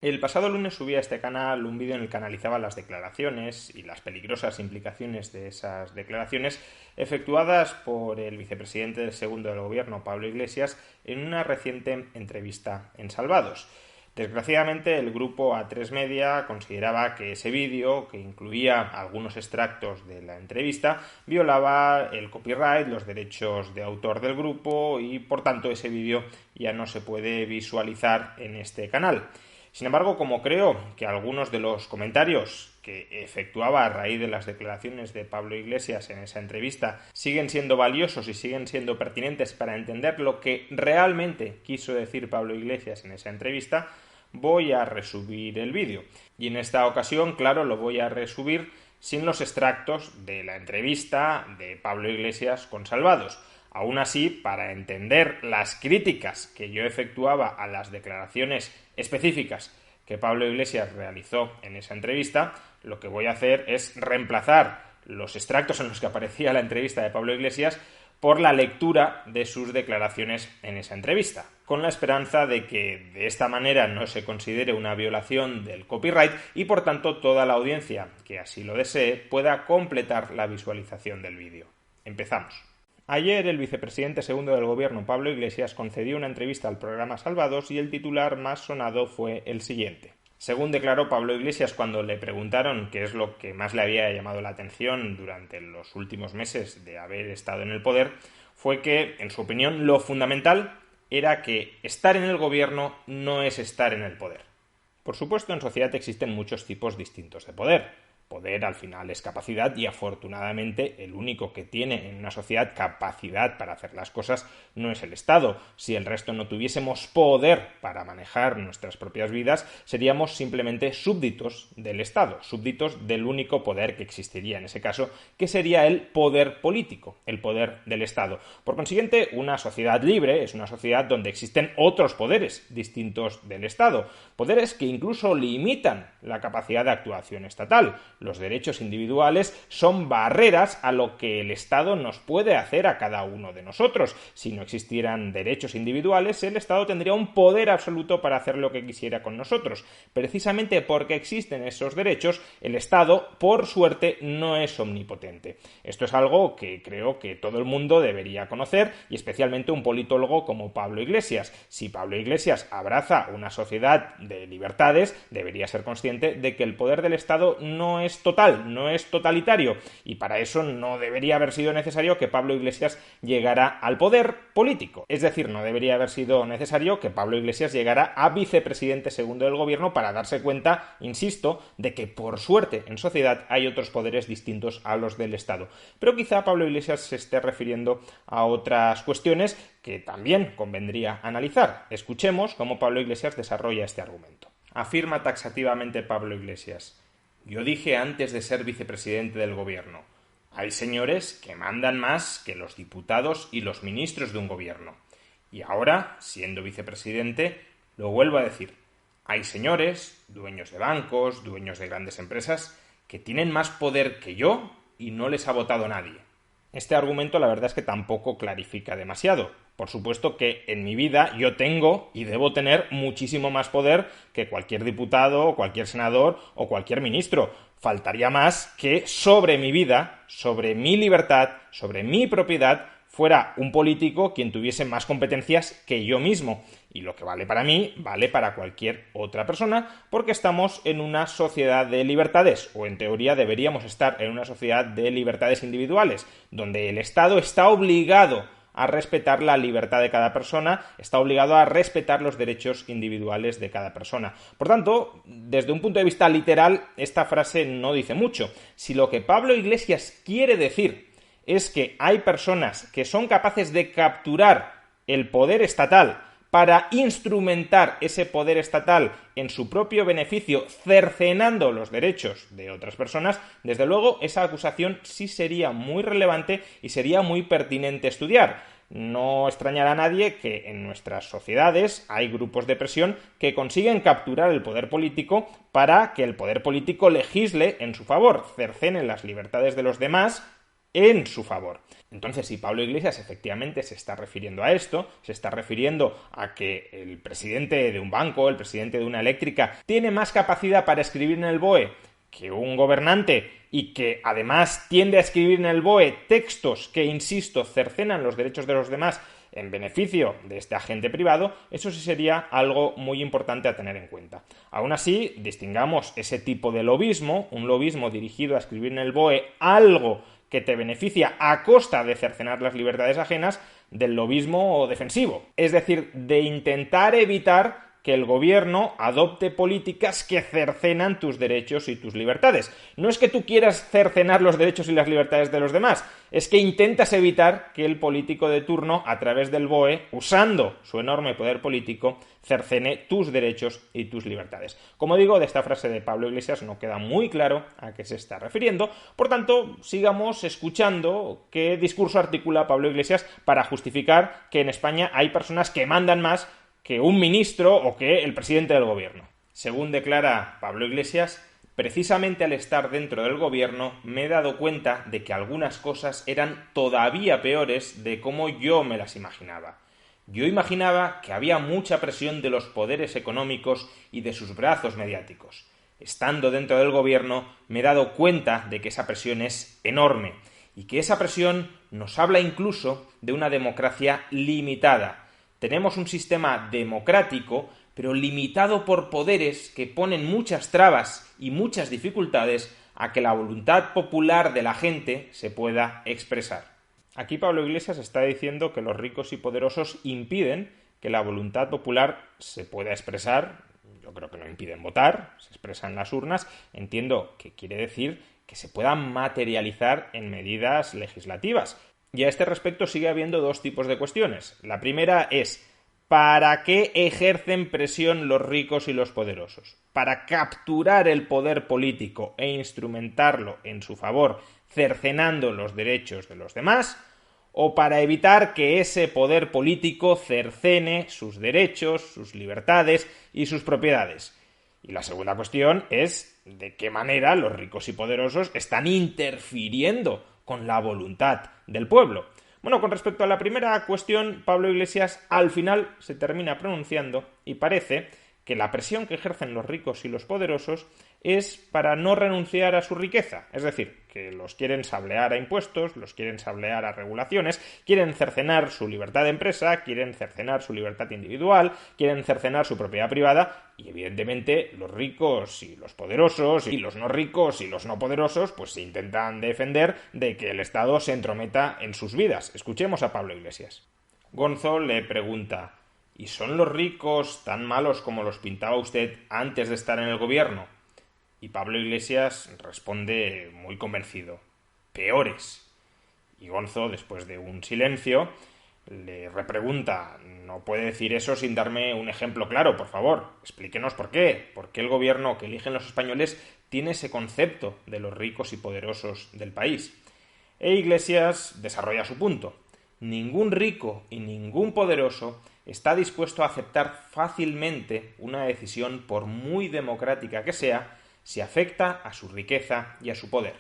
El pasado lunes subí a este canal un vídeo en el que analizaba las declaraciones y las peligrosas implicaciones de esas declaraciones efectuadas por el vicepresidente del segundo del gobierno, Pablo Iglesias, en una reciente entrevista en Salvados. Desgraciadamente, el grupo A3 Media consideraba que ese vídeo, que incluía algunos extractos de la entrevista, violaba el copyright, los derechos de autor del grupo y, por tanto, ese vídeo ya no se puede visualizar en este canal. Sin embargo, como creo que algunos de los comentarios que efectuaba a raíz de las declaraciones de Pablo Iglesias en esa entrevista siguen siendo valiosos y siguen siendo pertinentes para entender lo que realmente quiso decir Pablo Iglesias en esa entrevista, voy a resubir el vídeo. Y en esta ocasión, claro, lo voy a resubir sin los extractos de la entrevista de Pablo Iglesias con Salvados. Aún así, para entender las críticas que yo efectuaba a las declaraciones específicas que Pablo Iglesias realizó en esa entrevista, lo que voy a hacer es reemplazar los extractos en los que aparecía la entrevista de Pablo Iglesias por la lectura de sus declaraciones en esa entrevista, con la esperanza de que de esta manera no se considere una violación del copyright y por tanto toda la audiencia que así lo desee pueda completar la visualización del vídeo. Empezamos. Ayer el vicepresidente segundo del gobierno, Pablo Iglesias, concedió una entrevista al programa Salvados y el titular más sonado fue el siguiente. Según declaró Pablo Iglesias cuando le preguntaron qué es lo que más le había llamado la atención durante los últimos meses de haber estado en el poder, fue que, en su opinión, lo fundamental era que estar en el gobierno no es estar en el poder. Por supuesto, en sociedad existen muchos tipos distintos de poder. Poder, al final, es capacidad y, afortunadamente, el único que tiene en una sociedad capacidad para hacer las cosas no es el Estado. Si el resto no tuviésemos poder para manejar nuestras propias vidas, seríamos simplemente súbditos del Estado, súbditos del único poder que existiría en ese caso, que sería el poder político, el poder del Estado. Por consiguiente, una sociedad libre es una sociedad donde existen otros poderes distintos del Estado, poderes que incluso limitan la capacidad de actuación estatal. Los derechos individuales son barreras a lo que el Estado nos puede hacer a cada uno de nosotros. Si no existieran derechos individuales, el Estado tendría un poder absoluto para hacer lo que quisiera con nosotros. Precisamente porque existen esos derechos, el Estado, por suerte, no es omnipotente. Esto es algo que creo que todo el mundo debería conocer, y especialmente un politólogo como Pablo Iglesias. Si Pablo Iglesias abraza una sociedad de libertades, debería ser consciente de que el poder del Estado no es total, no es totalitario, y para eso no debería haber sido necesario que Pablo Iglesias llegara al poder político. Es decir, no debería haber sido necesario que Pablo Iglesias llegara a vicepresidente segundo del gobierno para darse cuenta, insisto, de que por suerte en sociedad hay otros poderes distintos a los del Estado. Pero quizá Pablo Iglesias se esté refiriendo a otras cuestiones que también convendría analizar. Escuchemos cómo Pablo Iglesias desarrolla este argumento. Afirma taxativamente Pablo Iglesias: yo dije antes de ser vicepresidente del gobierno, hay señores que mandan más que los diputados y los ministros de un gobierno. Y ahora, siendo vicepresidente, lo vuelvo a decir, hay señores, dueños de bancos, dueños de grandes empresas, que tienen más poder que yo y no les ha votado nadie. Este argumento la verdad es que tampoco clarifica demasiado. Por supuesto que en mi vida yo tengo y debo tener muchísimo más poder que cualquier diputado, o cualquier senador o cualquier ministro. Faltaría más que sobre mi vida, sobre mi libertad, sobre mi propiedad, fuera un político quien tuviese más competencias que yo mismo. Y lo que vale para mí, vale para cualquier otra persona, porque estamos en una sociedad de libertades, o en teoría deberíamos estar en una sociedad de libertades individuales, donde el Estado está obligado a respetar la libertad de cada persona, está obligado a respetar los derechos individuales de cada persona. Por tanto, desde un punto de vista literal, esta frase no dice mucho. Si lo que Pablo Iglesias quiere decir es que hay personas que son capaces de capturar el poder estatal para instrumentar ese poder estatal en su propio beneficio, cercenando los derechos de otras personas, desde luego esa acusación sí sería muy relevante y sería muy pertinente estudiar. No extrañará a nadie que en nuestras sociedades hay grupos de presión que consiguen capturar el poder político para que el poder político legisle en su favor, cercene las libertades de los demás en su favor. Entonces, si Pablo Iglesias efectivamente se está refiriendo a esto, se está refiriendo a que el presidente de un banco, el presidente de una eléctrica, tiene más capacidad para escribir en el BOE que un gobernante y que además tiende a escribir en el BOE textos que, insisto, cercenan los derechos de los demás en beneficio de este agente privado, eso sí sería algo muy importante a tener en cuenta. Aún así, distingamos ese tipo de lobismo, un lobismo dirigido a escribir en el BOE algo que te beneficia a costa de cercenar las libertades ajenas, del lobismo defensivo. Es decir, de intentar evitar que el gobierno adopte políticas que cercenan tus derechos y tus libertades. No es que tú quieras cercenar los derechos y las libertades de los demás, es que intentas evitar que el político de turno, a través del BOE, usando su enorme poder político, cercene tus derechos y tus libertades. Como digo, de esta frase de Pablo Iglesias no queda muy claro a qué se está refiriendo, por tanto, sigamos escuchando qué discurso articula Pablo Iglesias para justificar que en España hay personas que mandan más que un ministro o que el presidente del gobierno. Según declara Pablo Iglesias, precisamente al estar dentro del gobierno me he dado cuenta de que algunas cosas eran todavía peores de cómo yo me las imaginaba. Yo imaginaba que había mucha presión de los poderes económicos y de sus brazos mediáticos. Estando dentro del gobierno me he dado cuenta de que esa presión es enorme y que esa presión nos habla incluso de una democracia limitada. Tenemos un sistema democrático, pero limitado por poderes que ponen muchas trabas y muchas dificultades a que la voluntad popular de la gente se pueda expresar. Aquí Pablo Iglesias está diciendo que los ricos y poderosos impiden que la voluntad popular se pueda expresar. Yo creo que no impiden votar, se expresa en las urnas. Entiendo que quiere decir que se pueda materializar en medidas legislativas. Y a este respecto sigue habiendo dos tipos de cuestiones. La primera es, ¿para qué ejercen presión los ricos y los poderosos? ¿Para capturar el poder político e instrumentarlo en su favor, cercenando los derechos de los demás? ¿O para evitar que ese poder político cercene sus derechos, sus libertades y sus propiedades? Y la segunda cuestión es, ¿de qué manera los ricos y poderosos están interfiriendo con la voluntad del pueblo? Bueno, con respecto a la primera cuestión, Pablo Iglesias al final se termina pronunciando y parece que la presión que ejercen los ricos y los poderosos es para no renunciar a su riqueza, es decir, que los quieren sablear a impuestos, los quieren sablear a regulaciones, quieren cercenar su libertad de empresa, quieren cercenar su libertad individual, quieren cercenar su propiedad privada y evidentemente los ricos y los poderosos y los no ricos y los no poderosos pues se intentan defender de que el Estado se entrometa en sus vidas. Escuchemos a Pablo Iglesias. Gonzo le pregunta: ¿y son los ricos tan malos como los pintaba usted antes de estar en el gobierno? Y Pablo Iglesias responde muy convencido: peores. Y Gonzo, después de un silencio, le repregunta: ¿no puede decir eso sin darme un ejemplo claro, por favor? Explíquenos por qué. ¿Por qué el gobierno que eligen los españoles tiene ese concepto de los ricos y poderosos del país? E Iglesias desarrolla su punto. Ningún rico y ningún poderoso está dispuesto a aceptar fácilmente una decisión, por muy democrática que sea, si afecta a su riqueza y a su poder.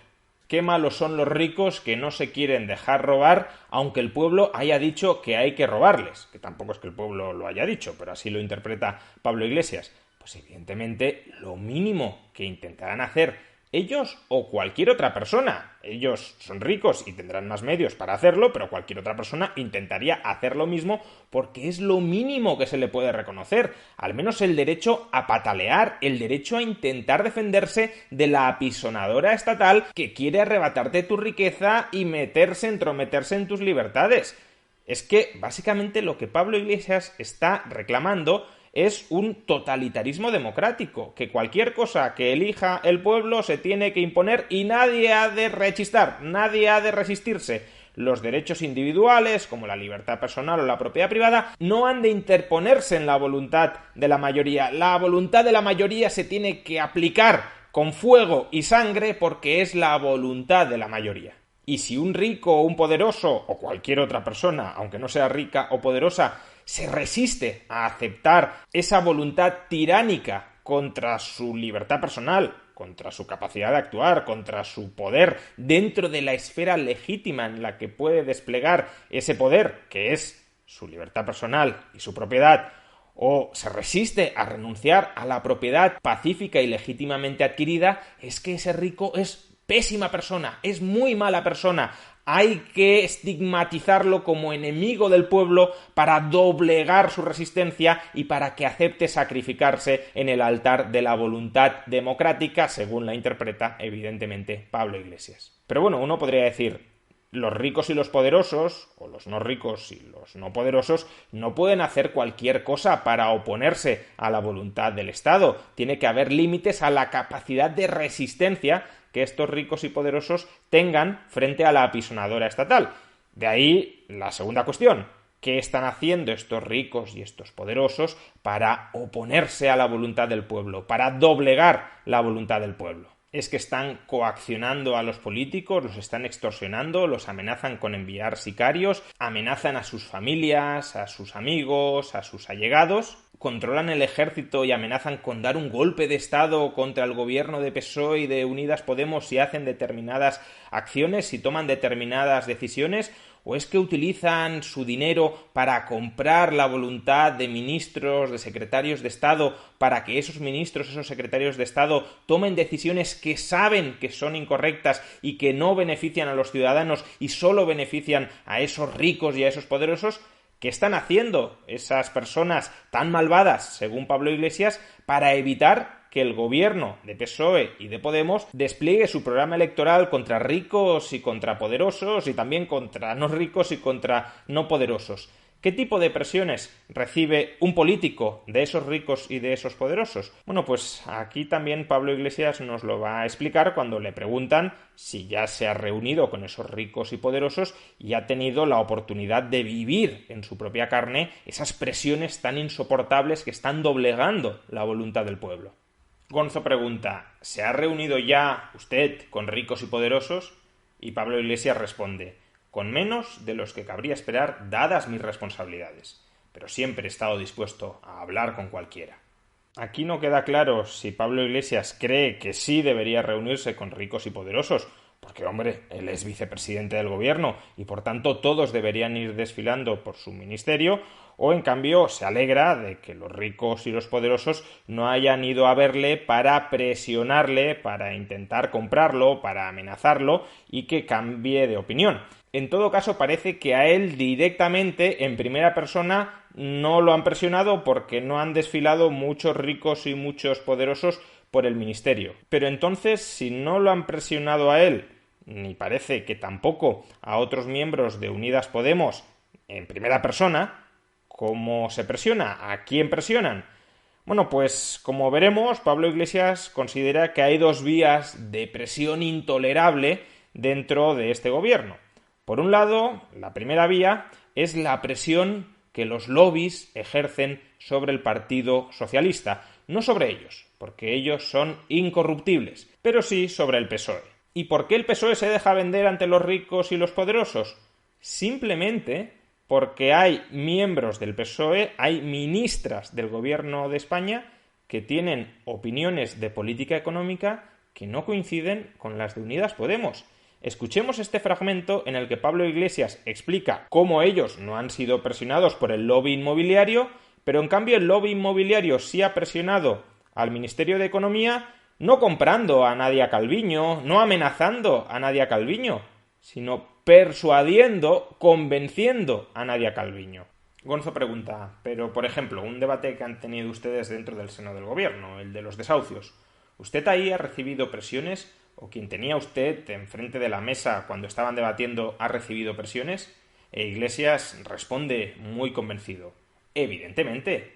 Qué malos son los ricos que no se quieren dejar robar, aunque el pueblo haya dicho que hay que robarles, que tampoco es que el pueblo lo haya dicho, pero así lo interpreta Pablo Iglesias. Pues evidentemente lo mínimo que intentarán hacer ellos o cualquier otra persona. Ellos son ricos y tendrán más medios para hacerlo, pero cualquier otra persona intentaría hacer lo mismo porque es lo mínimo que se le puede reconocer. Al menos el derecho a patalear, el derecho a intentar defenderse de la apisonadora estatal que quiere arrebatarte tu riqueza y entrometerse en tus libertades. Es que básicamente lo que Pablo Iglesias está reclamando es un totalitarismo democrático, que cualquier cosa que elija el pueblo se tiene que imponer y nadie ha de rechistar, nadie ha de resistirse. Los derechos individuales, como la libertad personal o la propiedad privada, no han de interponerse en la voluntad de la mayoría. La voluntad de la mayoría se tiene que aplicar con fuego y sangre porque es la voluntad de la mayoría. Y si un rico o un poderoso, o cualquier otra persona, aunque no sea rica o poderosa, se resiste a aceptar esa voluntad tiránica contra su libertad personal, contra su capacidad de actuar, contra su poder dentro de la esfera legítima en la que puede desplegar ese poder, que es su libertad personal y su propiedad, o se resiste a renunciar a la propiedad pacífica y legítimamente adquirida, es que ese rico es pésima persona, es muy mala persona. Hay que estigmatizarlo como enemigo del pueblo para doblegar su resistencia y para que acepte sacrificarse en el altar de la voluntad democrática, según la interpreta evidentemente Pablo Iglesias. Pero bueno, uno podría decir, los ricos y los poderosos, o los no ricos y los no poderosos, no pueden hacer cualquier cosa para oponerse a la voluntad del Estado. Tiene que haber límites a la capacidad de resistencia que estos ricos y poderosos tengan frente a la apisonadora estatal. De ahí la segunda cuestión. ¿Qué están haciendo estos ricos y estos poderosos para oponerse a la voluntad del pueblo, para doblegar la voluntad del pueblo? ¿Es que están coaccionando a los políticos, los están extorsionando, los amenazan con enviar sicarios, amenazan a sus familias, a sus amigos, a sus allegados? ¿Controlan el ejército y amenazan con dar un golpe de Estado contra el gobierno de PSOE y de Unidas Podemos si hacen determinadas acciones, si toman determinadas decisiones? ¿O es que utilizan su dinero para comprar la voluntad de ministros, de secretarios de Estado, para que esos ministros, esos secretarios de Estado tomen decisiones que saben que son incorrectas y que no benefician a los ciudadanos y solo benefician a esos ricos y a esos poderosos? ¿Qué están haciendo esas personas tan malvadas, según Pablo Iglesias, para evitar que el gobierno de PSOE y de Podemos despliegue su programa electoral contra ricos y contra poderosos y también contra no ricos y contra no poderosos? ¿Qué tipo de presiones recibe un político de esos ricos y de esos poderosos? Bueno, pues aquí también Pablo Iglesias nos lo va a explicar cuando le preguntan si ya se ha reunido con esos ricos y poderosos y ha tenido la oportunidad de vivir en su propia carne esas presiones tan insoportables que están doblegando la voluntad del pueblo. Gonzo pregunta, ¿se ha reunido ya usted con ricos y poderosos? Y Pablo Iglesias responde, con menos de los que cabría esperar dadas mis responsabilidades, pero siempre he estado dispuesto a hablar con cualquiera. Aquí no queda claro si Pablo Iglesias cree que sí debería reunirse con ricos y poderosos, porque, hombre, él es vicepresidente del gobierno y, por tanto, todos deberían ir desfilando por su ministerio, o, en cambio, se alegra de que los ricos y los poderosos no hayan ido a verle para presionarle, para intentar comprarlo, para amenazarlo y que cambie de opinión. En todo caso, parece que a él directamente, en primera persona, no lo han presionado porque no han desfilado muchos ricos y muchos poderosos por el ministerio. Pero entonces, si no lo han presionado a él, ni parece que tampoco a otros miembros de Unidas Podemos en primera persona, ¿cómo se presiona? ¿A quién presionan? Bueno, pues como veremos, Pablo Iglesias considera que hay dos vías de presión intolerable dentro de este gobierno. Por un lado, la primera vía es la presión que los lobbies ejercen sobre el Partido Socialista, no sobre ellos, porque ellos son incorruptibles, pero sí sobre el PSOE. ¿Y por qué el PSOE se deja vender ante los ricos y los poderosos? Simplemente porque hay miembros del PSOE, hay ministras del gobierno de España que tienen opiniones de política económica que no coinciden con las de Unidas Podemos. Escuchemos este fragmento en el que Pablo Iglesias explica cómo ellos no han sido presionados por el lobby inmobiliario, pero en cambio el lobby inmobiliario sí ha presionado al Ministerio de Economía, no comprando a Nadia Calviño, no amenazando a Nadia Calviño, sino persuadiendo, convenciendo a Nadia Calviño. Gonzo pregunta, pero por ejemplo, un debate que han tenido ustedes dentro del seno del gobierno, el de los desahucios, ¿usted ahí ha recibido presiones? ¿O quien tenía usted enfrente de la mesa cuando estaban debatiendo ha recibido presiones? E Iglesias responde muy convencido, evidentemente.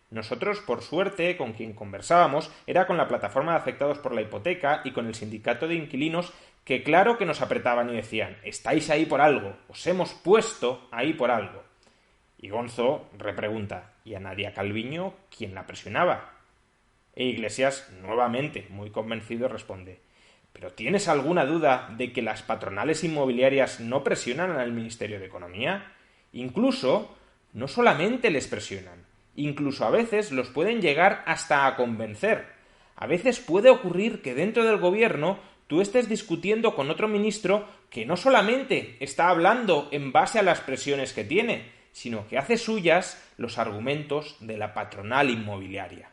Nosotros, por suerte, con quien conversábamos era con la plataforma de afectados por la hipoteca y con el sindicato de inquilinos que claro que nos apretaban y decían, estáis ahí por algo, os hemos puesto ahí por algo. Y Gonzo repregunta, ¿y a Nadia Calviño quién la presionaba? E Iglesias, nuevamente, muy convencido, responde, ¿pero tienes alguna duda de que las patronales inmobiliarias no presionan al Ministerio de Economía? Incluso, no solamente les presionan, incluso a veces los pueden llegar hasta a convencer. A veces puede ocurrir que dentro del gobierno tú estés discutiendo con otro ministro que no solamente está hablando en base a las presiones que tiene, sino que hace suyas los argumentos de la patronal inmobiliaria.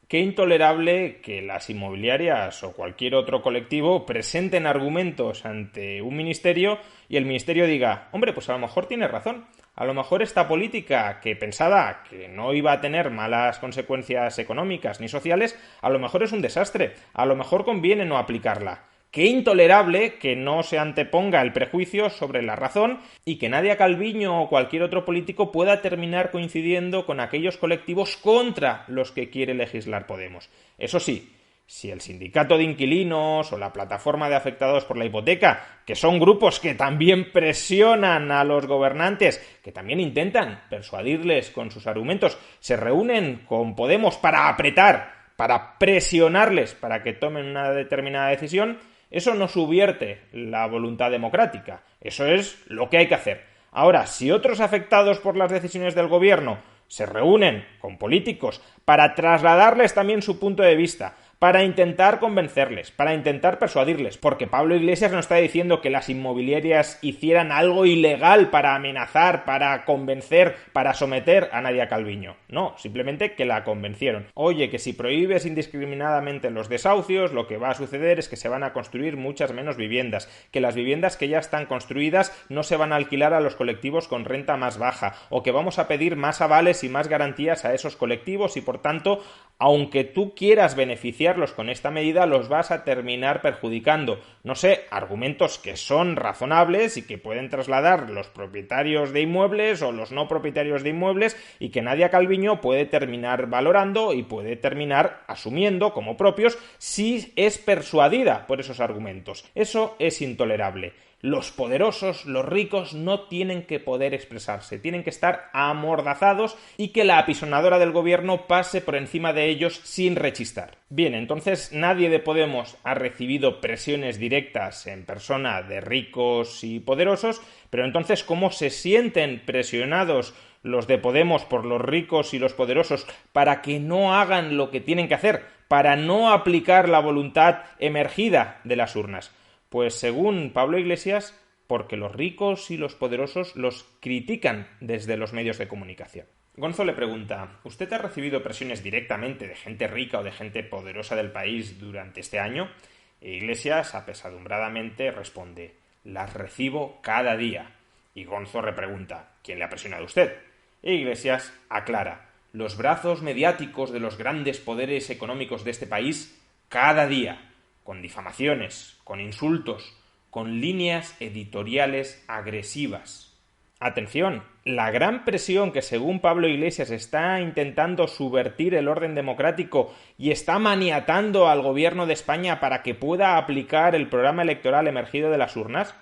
Qué intolerable que las inmobiliarias o cualquier otro colectivo presenten argumentos ante un ministerio y el ministerio diga, hombre, pues a lo mejor tiene razón. A lo mejor esta política que pensaba que no iba a tener malas consecuencias económicas ni sociales, a lo mejor es un desastre. A lo mejor conviene no aplicarla. Qué intolerable que no se anteponga el prejuicio sobre la razón y que Nadia Calviño o cualquier otro político pueda terminar coincidiendo con aquellos colectivos contra los que quiere legislar Podemos. Eso sí, si el sindicato de inquilinos o la plataforma de afectados por la hipoteca, que son grupos que también presionan a los gobernantes, que también intentan persuadirles con sus argumentos, se reúnen con Podemos para apretar, para presionarles para que tomen una determinada decisión, eso no subvierte la voluntad democrática. Eso es lo que hay que hacer. Ahora, si otros afectados por las decisiones del gobierno se reúnen con políticos para trasladarles también su punto de vista, para intentar convencerles, para intentar persuadirles, porque Pablo Iglesias no está diciendo que las inmobiliarias hicieran algo ilegal para amenazar, para convencer, para someter a Nadia Calviño. No, simplemente que la convencieron. Oye, que si prohíbes indiscriminadamente los desahucios, lo que va a suceder es que se van a construir muchas menos viviendas, que las viviendas que ya están construidas no se van a alquilar a los colectivos con renta más baja, o que vamos a pedir más avales y más garantías a esos colectivos y, por tanto, aunque tú quieras beneficiarlos con esta medida, los vas a terminar perjudicando. No sé, argumentos que son razonables y que pueden trasladar los propietarios de inmuebles o los no propietarios de inmuebles y que Nadia Calviño puede terminar valorando y puede terminar asumiendo como propios si es persuadida por esos argumentos. Eso es intolerable. Los poderosos, los ricos, no tienen que poder expresarse, tienen que estar amordazados y que la apisonadora del gobierno pase por encima de ellos sin rechistar. Bien, entonces nadie de Podemos ha recibido presiones directas en persona de ricos y poderosos, pero entonces ¿cómo se sienten presionados los de Podemos por los ricos y los poderosos para que no hagan lo que tienen que hacer, para no aplicar la voluntad emergida de las urnas? Pues según Pablo Iglesias, porque los ricos y los poderosos los critican desde los medios de comunicación. Gonzo le pregunta, ¿usted ha recibido presiones directamente de gente rica o de gente poderosa del país durante este año? E Iglesias, apesadumbradamente, responde, las recibo cada día. Y Gonzo repregunta, ¿quién le ha presionado a usted? E Iglesias aclara, los brazos mediáticos de los grandes poderes económicos de este país cada día, con difamaciones, con insultos, con líneas editoriales agresivas. Atención, la gran presión que según Pablo Iglesias está intentando subvertir el orden democrático y está maniatando al gobierno de España para que pueda aplicar el programa electoral emergido de las urnas,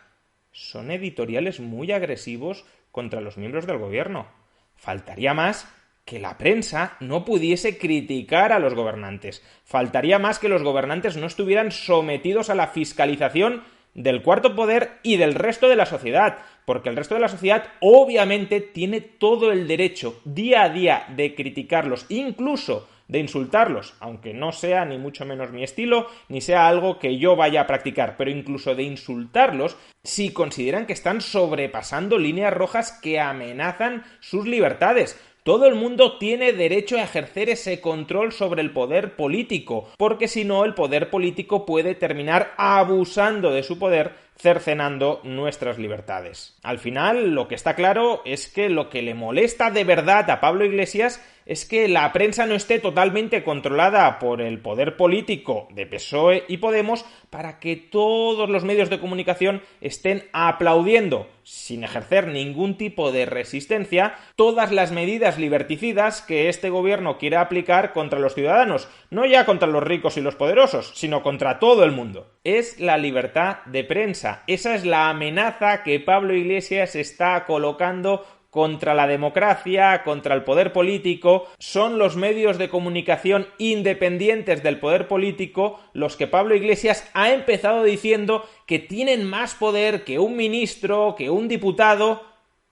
son editoriales muy agresivos contra los miembros del gobierno. Faltaría más que la prensa no pudiese criticar a los gobernantes. Faltaría más que los gobernantes no estuvieran sometidos a la fiscalización del cuarto poder y del resto de la sociedad, porque el resto de la sociedad obviamente tiene todo el derecho día a día de criticarlos, incluso de insultarlos, aunque no sea ni mucho menos mi estilo, ni sea algo que yo vaya a practicar, pero incluso de insultarlos si consideran que están sobrepasando líneas rojas que amenazan sus libertades. Todo el mundo tiene derecho a ejercer ese control sobre el poder político, porque si no, el poder político puede terminar abusando de su poder, cercenando nuestras libertades. Al final, lo que está claro es que lo que le molesta de verdad a Pablo Iglesias es que la prensa no esté totalmente controlada por el poder político de PSOE y Podemos para que todos los medios de comunicación estén aplaudiendo, sin ejercer ningún tipo de resistencia, todas las medidas liberticidas que este gobierno quiere aplicar contra los ciudadanos, no ya contra los ricos y los poderosos, sino contra todo el mundo. Es la libertad de prensa, esa es la amenaza que Pablo Iglesias está colocando contra la democracia, contra el poder político. Son los medios de comunicación independientes del poder político los que Pablo Iglesias ha empezado diciendo que tienen más poder que un ministro, que un diputado.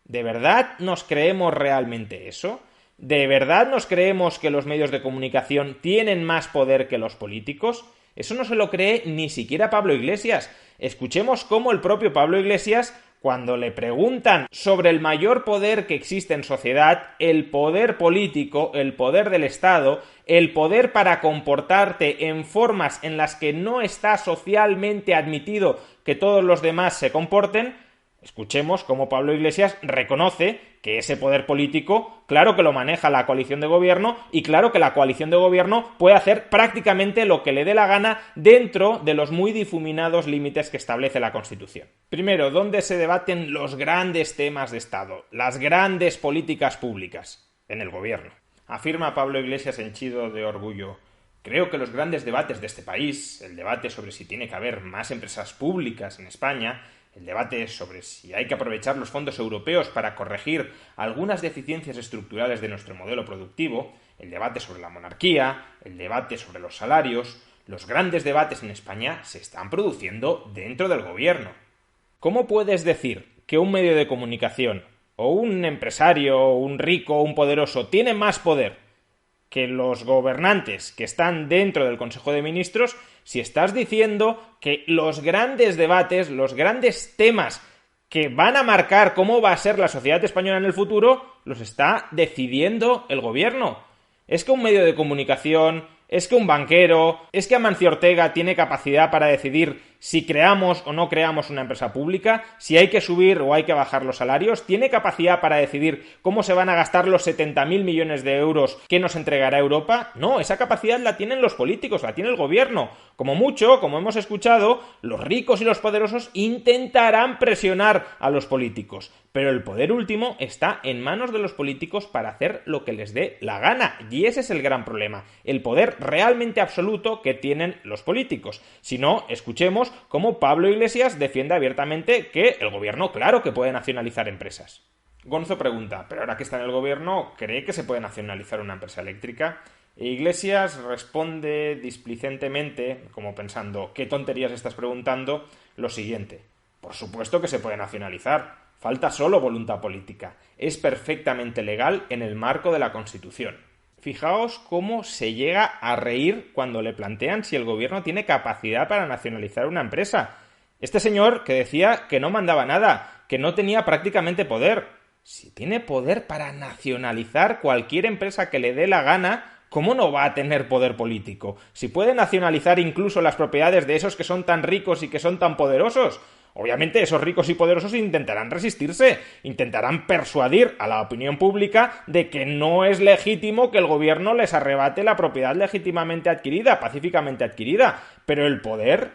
¿De verdad nos creemos realmente eso? ¿De verdad nos creemos que los medios de comunicación tienen más poder que los políticos? Eso no se lo cree ni siquiera Pablo Iglesias. Escuchemos cómo el propio Pablo Iglesias, cuando le preguntan sobre el mayor poder que existe en sociedad, el poder político, el poder del Estado, el poder para comportarte en formas en las que no está socialmente admitido que todos los demás se comporten, escuchemos cómo Pablo Iglesias reconoce que ese poder político, claro que lo maneja la coalición de gobierno y claro que la coalición de gobierno puede hacer prácticamente lo que le dé la gana dentro de los muy difuminados límites que establece la Constitución. Primero, ¿dónde se debaten los grandes temas de Estado, las grandes políticas públicas? En el gobierno. Afirma Pablo Iglesias henchido de orgullo. Creo que los grandes debates de este país, el debate sobre si tiene que haber más empresas públicas en España, el debate sobre si hay que aprovechar los fondos europeos para corregir algunas deficiencias estructurales de nuestro modelo productivo, el debate sobre la monarquía, el debate sobre los salarios, los grandes debates en España se están produciendo dentro del gobierno. ¿Cómo puedes decir que un medio de comunicación, o un empresario, o un rico, o un poderoso, tiene más poder que los gobernantes que están dentro del Consejo de Ministros, si estás diciendo que los grandes debates, los grandes temas que van a marcar cómo va a ser la sociedad española en el futuro, los está decidiendo el gobierno? ¿Es que un medio de comunicación, es que un banquero, es que Amancio Ortega tiene capacidad para decidir si creamos o no creamos una empresa pública, si hay que subir o hay que bajar los salarios? ¿Tiene capacidad para decidir cómo se van a gastar los 70.000 millones de euros que nos entregará Europa? No, esa capacidad la tienen los políticos, la tiene el gobierno. Como mucho, como hemos escuchado, los ricos y los poderosos intentarán presionar a los políticos, pero el poder último está en manos de los políticos para hacer lo que les dé la gana, y ese es el gran problema, el poder realmente absoluto que tienen los políticos. Si no, escuchemos cómo Pablo Iglesias defiende abiertamente que el gobierno, claro que puede nacionalizar empresas. Gonzo pregunta, ¿pero ahora que está en el gobierno, cree que se puede nacionalizar una empresa eléctrica? E Iglesias responde displicentemente, como pensando, ¿qué tonterías estás preguntando?, lo siguiente: por supuesto que se puede nacionalizar, falta solo voluntad política, es perfectamente legal en el marco de la Constitución. Fijaos cómo se llega a reír cuando le plantean si el gobierno tiene capacidad para nacionalizar una empresa. Este señor que decía que no mandaba nada, que no tenía prácticamente poder. Si tiene poder para nacionalizar cualquier empresa que le dé la gana, ¿cómo no va a tener poder político? Si puede nacionalizar incluso las propiedades de esos que son tan ricos y que son tan poderosos. Obviamente esos ricos y poderosos intentarán resistirse, intentarán persuadir a la opinión pública de que no es legítimo que el gobierno les arrebate la propiedad legítimamente adquirida, pacíficamente adquirida. Pero el poder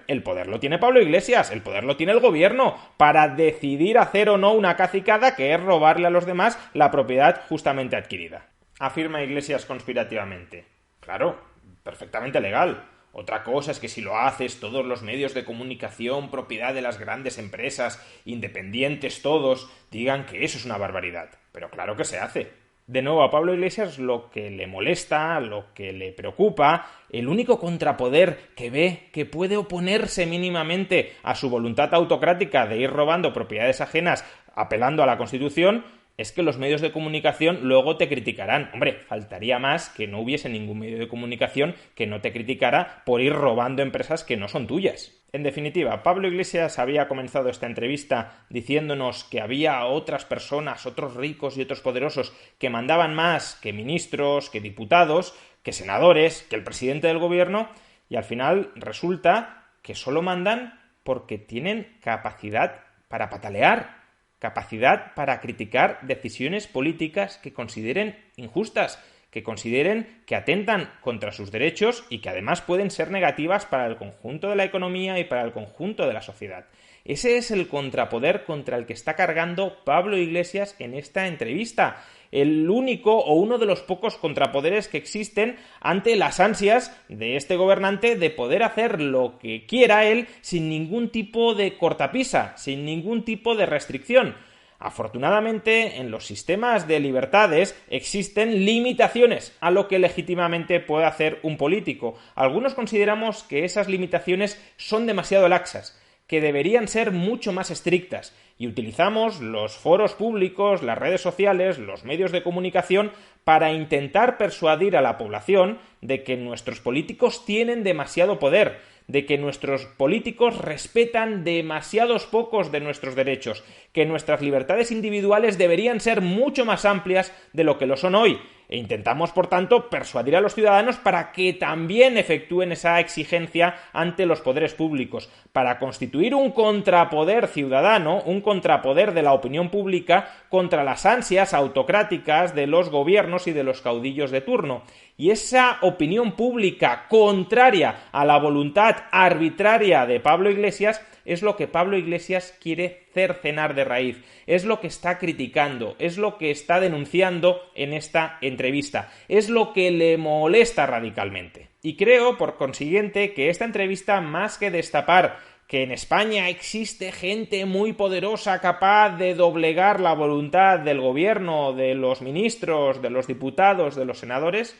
lo tiene Pablo Iglesias, el poder lo tiene el gobierno para decidir hacer o no una cacicada, que es robarle a los demás la propiedad justamente adquirida. Afirma Iglesias conspirativamente. Claro, perfectamente legal. Otra cosa es que si lo haces, todos los medios de comunicación, propiedad de las grandes empresas, independientes todos, digan que eso es una barbaridad. Pero claro que se hace. De nuevo, a Pablo Iglesias lo que le molesta, lo que le preocupa, el único contrapoder que ve que puede oponerse mínimamente a su voluntad autocrática de ir robando propiedades ajenas apelando a la Constitución, es que los medios de comunicación luego te criticarán. Hombre, faltaría más que no hubiese ningún medio de comunicación que no te criticara por ir robando empresas que no son tuyas. En definitiva, Pablo Iglesias había comenzado esta entrevista diciéndonos que había otras personas, otros ricos y otros poderosos que mandaban más que ministros, que diputados, que senadores, que el presidente del gobierno, y al final resulta que solo mandan porque tienen capacidad para patalear, capacidad para criticar decisiones políticas que consideren injustas, que consideren que atentan contra sus derechos y que además pueden ser negativas para el conjunto de la economía y para el conjunto de la sociedad. Ese es el contrapoder contra el que está cargando Pablo Iglesias en esta entrevista. El único o uno de los pocos contrapoderes que existen ante las ansias de este gobernante de poder hacer lo que quiera él sin ningún tipo de cortapisa, sin ningún tipo de restricción. Afortunadamente, en los sistemas de libertades existen limitaciones a lo que legítimamente puede hacer un político. Algunos consideramos que esas limitaciones son demasiado laxas, que deberían ser mucho más estrictas, y utilizamos los foros públicos, las redes sociales, los medios de comunicación para intentar persuadir a la población de que nuestros políticos tienen demasiado poder, de que nuestros políticos respetan demasiados pocos de nuestros derechos, que nuestras libertades individuales deberían ser mucho más amplias de lo que lo son hoy. E intentamos, por tanto, persuadir a los ciudadanos para que también efectúen esa exigencia ante los poderes públicos, para constituir un contrapoder ciudadano, un contrapoder de la opinión pública contra las ansias autocráticas de los gobiernos y de los caudillos de turno. Y esa opinión pública contraria a la voluntad arbitraria de Pablo Iglesias es lo que Pablo Iglesias quiere cercenar de raíz, es lo que está criticando, es lo que está denunciando en esta entrevista, es lo que le molesta radicalmente. Y creo, por consiguiente, que esta entrevista, más que destapar que en España existe gente muy poderosa capaz de doblegar la voluntad del gobierno, de los ministros, de los diputados, de los senadores,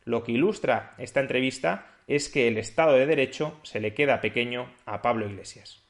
lo que ilustra esta entrevista es que el Estado de Derecho se le queda pequeño a Pablo Iglesias.